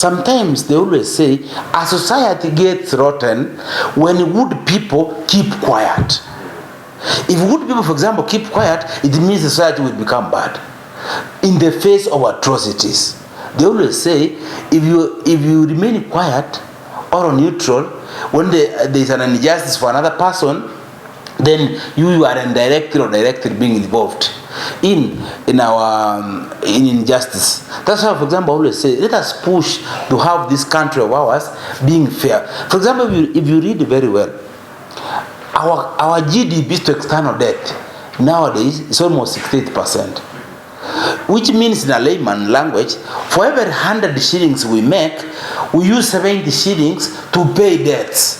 Sometimes they always say a society gets rotten when good people keep quiet. If good people, for example, keep quiet, it means the society will become bad in the face of atrocities. They always say if you remain quiet or neutral when there is an injustice for another person, then you are indirectly or directly being involved in injustice. That's why, for example, I always say, let us push to have this country of ours being fair. For example, if you read very well, our GDP to external debt nowadays is almost 68%, which means in a layman language, for every 100 shillings we make, we use 70 shillings to pay debts.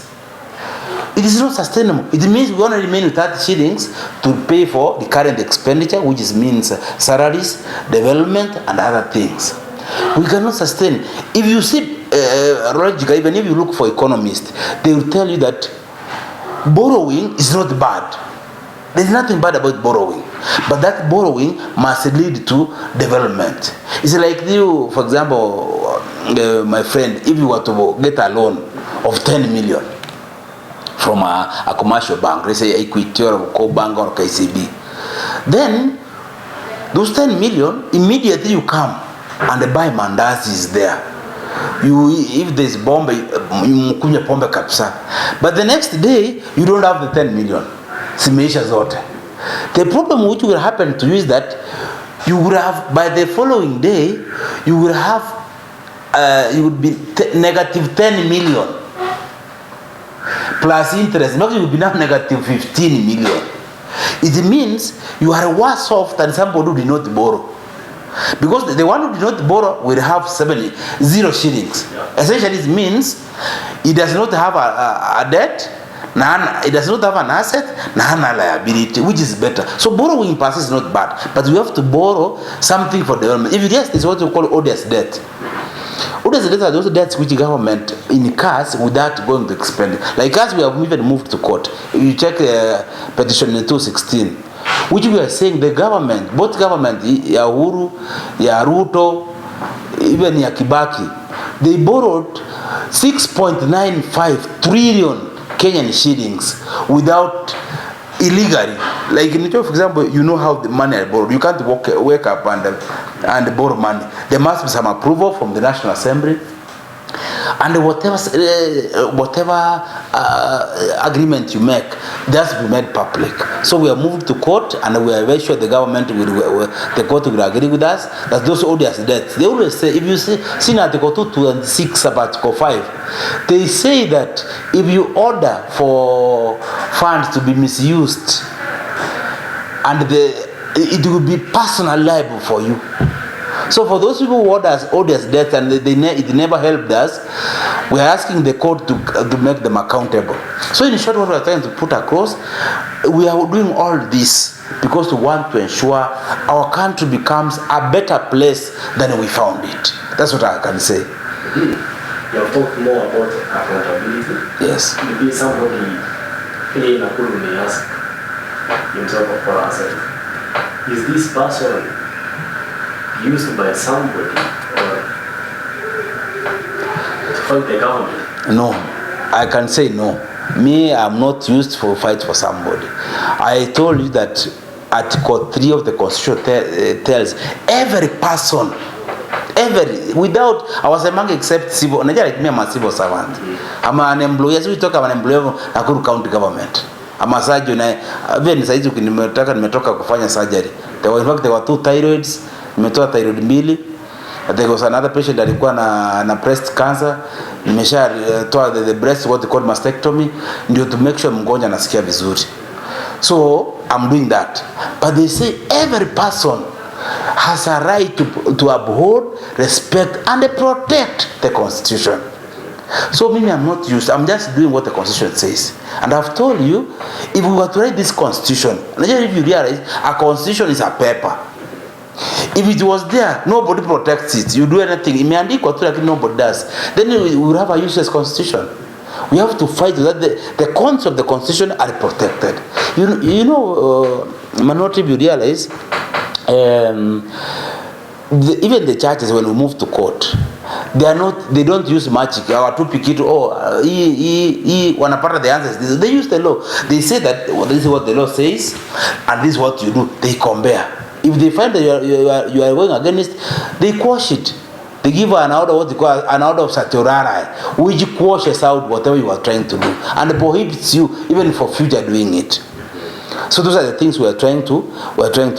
It is not sustainable. It means we only remain with 30 shillings to pay for the current expenditure, which means salaries, development, and other things. We cannot sustain. If you see logic, even if you look for economists, they will tell you that borrowing is not bad. There is nothing bad about borrowing, but that borrowing must lead to development. It's like you, for example, my friend, if you were to get a loan of 10 million from a commercial bank, let's say Equity or Co-Bank or KCB, then those 10 million, immediately you come and buy mandazis there. If there's bomb, you kunywa pombe kabisa. But the next day, you don't have the 10 million. Simeisha zote. The problem which will happen to you is that you would have, by the following day, you will have, you would be negative 10 million. Plus interest, maybe you will be now negative 15 million. It means you are worse off than somebody who did not borrow. Because the one who did not borrow will have 0 shillings. Essentially, it means he does not have a debt, it does not have an asset, a liability, which is better. So borrowing per se is not bad, but we have to borrow something for development. If yes, it's what we call odious debt. Odious debts are those debts which government incurs without going to expend. Like us, we have even moved to court. If you check petition 216, which we are saying the government, both government, ya Uhuru, ya Ruto, even ya Kibaki, they borrowed 6.95 trillion Kenyan shillings without illegally. Like in for example, you know how the money is borrowed. You can't wake up and borrow money. There must be some approval from the National Assembly, and whatever agreement you make, that has to be made public. So we are moved to court, and we are very sure the government the court will agree with us that those odious debts. They always say, if you see in Article 226 of Article 5, they say that if you order for funds to be misused, and it will be personal liable for you. So for those people who order odious debt and it never helped us, we are asking the court to make them accountable. So in short, what we are trying to put across, we are doing all this because we want to ensure our country becomes a better place than we found it. That's what I can say. You have talked more about accountability. Yes. Maybe somebody in Nakuru may ask himself or herself, is this person used by somebody or to fight the government? No, I can say no. Me, I'm not used for fight for somebody. I told you that Article 3 of the Constitution tells every person, without, I was among except civil, like me, I'm a civil servant. I'm an employee, as we talk about an employee of Nakuru County government. I'm a surgeon, even saizi nimetoka kufanya surgery. There were 2 thyroids, nimetoa thyroid 2. There was another patient alikuwa na breast cancer, nimeshatoa the breast, what they call mastectomy, ndio to make sure mgonjwa anasikia vizuri. So I'm doing that. But they say every person has a right to uphold, respect, and protect the Constitution. So maybe I'm not used, I'm just doing what the Constitution says. And I've told you, if we were to write this Constitution, if you realize, a Constitution is a paper. If it was there, nobody protects it. You do anything, imeandikwa tu lakini nobody does. Then we will have a useless Constitution. We have to fight so that the concepts of the Constitution are protected. You know, Manoti, if you realize, even the churches, when we move to court, they don't use magic. Hawatupi kitu hii wanapata the answers. They use the law. They say that this is what the law says and this is what you do. They compare. If they find that you are going against, they quash it. They give an order, what they call an order of certiorari, which quashes out whatever you are trying to do and prohibits you even for future doing it. So those are the things we are trying to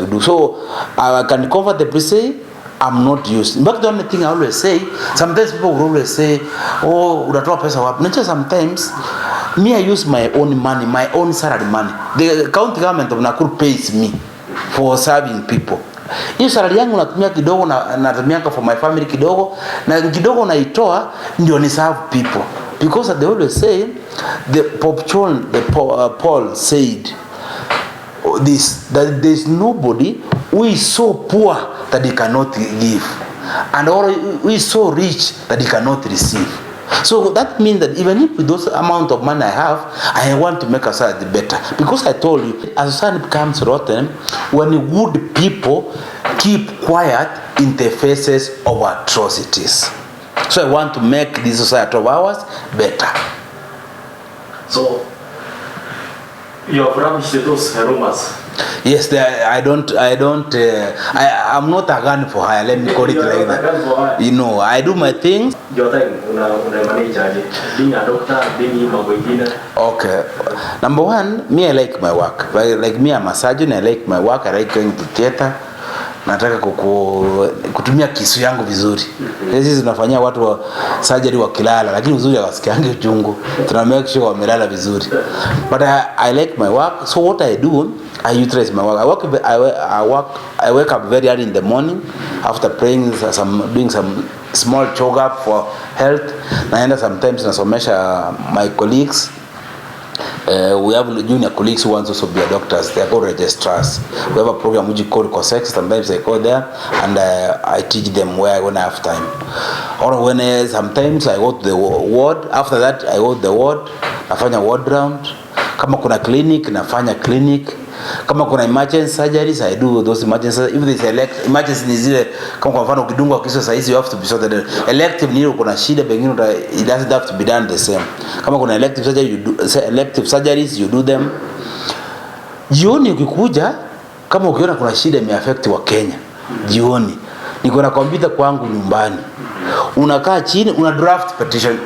do. So I can cover the pre-say. I'm not used. But the only thing I always say, sometimes people will always say, oh, unatoa pesa wapi? Not just sometimes. Me, I use my own money, my own salary money. The county government of Nakuru pays me for serving people. Hiyo salary yangu natumia kidogo na natumia for my family kidogo na kidogo naitoa ndio ni serve people. Because they always say, Paul said this, that there is nobody who is so poor that he cannot give, and or who is so rich that he cannot receive. So that means that even if with those amount of money I have, I want to make a society better. Because I told you, a society becomes rotten when good people keep quiet in the faces of atrocities. So I want to make this society of ours better. So you have rubbished those rumors. Yes, I'm not a gun for hire, let me call it like that. You know, I do my things. Your time, una manage being a doctor, being a okay. Number one, me, I like my work. Like me, I'm a surgeon, I like my work, I like going to theater. Nataka kutumia kisu yangu vizuri. Sisi tunafanyia watu wa surgery wakilala, lakini uzuri hawasikiangi uchungu. Tuna make sure wamelala vizuri. But I like my work. So what I do, I utilize my work. I wake up very early in the morning after praying, doing some small jog up for health. Naenda sometimes nasomesha my colleagues. We have junior colleagues who want to also be doctors. They are called registrars. We have a program which is called COSEX. Sometimes I go there and I teach them when I have time. Or when sometimes I go to the ward. After that I go to the ward. Nafanya ward round. Kama kuna clinic, nafanya clinic. Kama kuna emergency surgeries, I do those emergency. If there is emergency ni zile, kama kwa mfano ukidungwa kisu saa hizi you have to be sorted. Elective ni kuna shida pengine it doesn't have to be done the same. Kama kuna elective surgery, elective surgeries you do them. Jioni ukikuja, kama ukiona kuna shida imeaffect wa Kenya, jioni niko na computer kwangu nyumbani. Unakaa chini, una draft petition.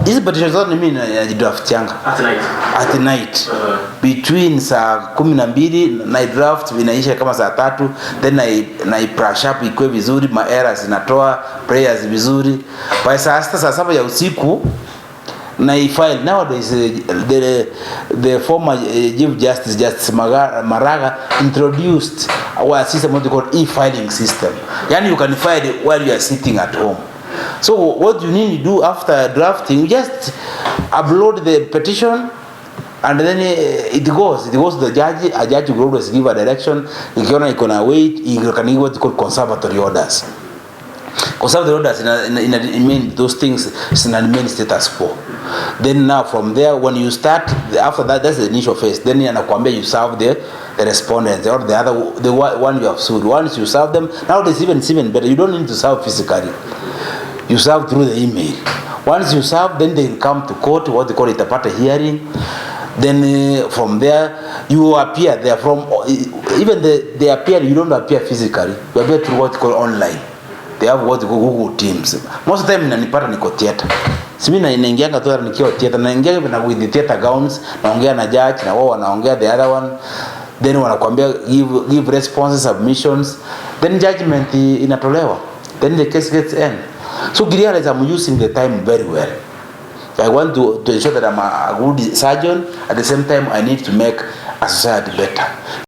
Hizi petitions zote mimi najidraft yanga at night. Between saa 12 na draft inaisha kama saa 3, then na brush up ikwe vizuri, ma errors inatoa, prayers vizuri. By saa 6 saa 7 ya usiku na file. Nowadays the former Chief Justice Maraga introduced our system what they call e-filing system. Yani you can file while you are sitting at home. So what you need to do after drafting, you just upload the petition and then it goes to the judge. A judge will always give a direction. Ikiona iko na wait, you can give what they call conservatory orders. Conservatory orders mean those things is in a main status quo. Then now from there, when you start, after that, that's the initial phase. Then anakuambia you serve the respondents or the one you have sued. Once you serve them, now it's even better. You don't need to serve physically. You serve through the email. Once you serve, then they come to court, what they call it a party hearing. Then from there, you appear. They are from even they appear. You don't appear physically. You appear through what they call online. They have what they call Google Teams. Most of the time nanipata niko theater. Simi naingianga tu nikiwa theater, naingia with the theater gowns, naongea na judge na wao wanaongea the other one. Then wanakuambia give responses, submissions. Then judgment inatolewa. Then the case gets end. So realize I'm using the time very well. I want to ensure that I'm a good surgeon. At the same time, I need to make a society better.